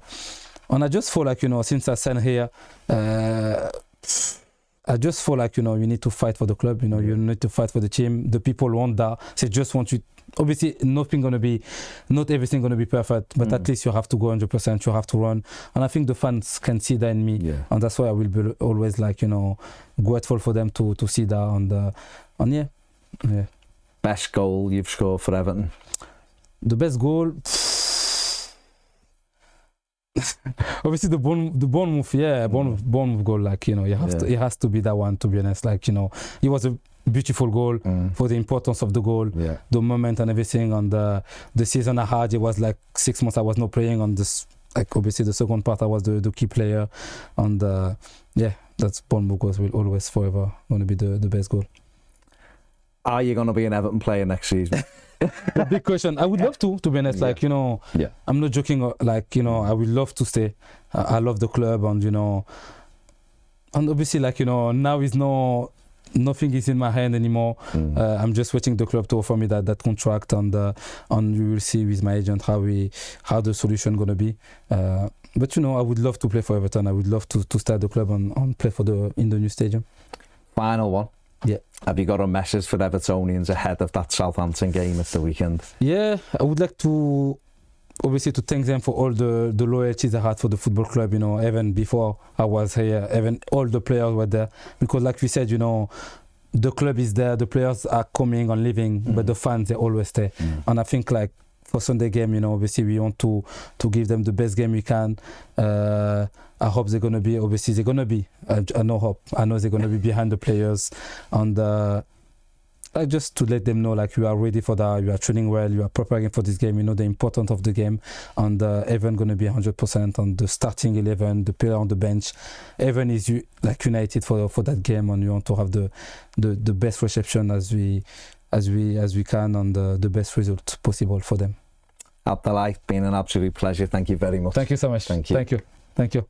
just feel like, you know, since I signed here, I just feel like, you know, you need to fight for the club, you know, you need to fight for the team. The people want that. They just want you. Obviously, not everything going to be perfect, but at least you have to go 100%, you have to run. And I think the fans can see that in me. And that's why I will be always, like, you know, grateful for them to see that. And yeah. Best goal you've scored for Everton? The best goal... Obviously the Bournemouth goal, like, you know, it has to be that one, to be honest. Like, you know, it was a beautiful goal for the importance of the goal, the moment and everything. And the season I had, it was like 6 months I was not playing on this. Like, obviously the second part I was the key player, and that's Bournemouth goals will always forever going to be the best goal. Are you going to be an Everton player next season? A big question. I would love to be honest. Like, you know, I'm not joking. Like, you know, I would love to stay. I love the club, and, you know, and obviously, like, you know, now is nothing is in my hand anymore. I'm just waiting the club to offer me that contract, and we will see with my agent how the solution gonna be. But, you know, I would love to play for Everton. I would love to start the club and play in the new stadium. Final one. Yeah. Have you got a message for Evertonians ahead of that Southampton game at the weekend? Yeah, I would like to obviously to thank them for all the loyalties I had for the football club, you know, even before I was here, even all the players were there. Because like we said, you know, the club is there, the players are coming and leaving, but the fans, they always stay. And I think, like, for Sunday game, you know, obviously we want to give them the best game we can. I hope they're going to be, obviously they're going to be, I know they're going to be behind the players, and like, just to let them know, like, you are ready for that, you are training well, you are preparing for this game, you know the importance of the game, and everyone going to be 100% on the starting 11, the player on the bench. Everyone is like united for that game, and you want to have the best reception as we can, and the best result possible for them. Abdoulaye, been an absolute pleasure. Thank you very much. Thank you so much. Thank you. Thank you.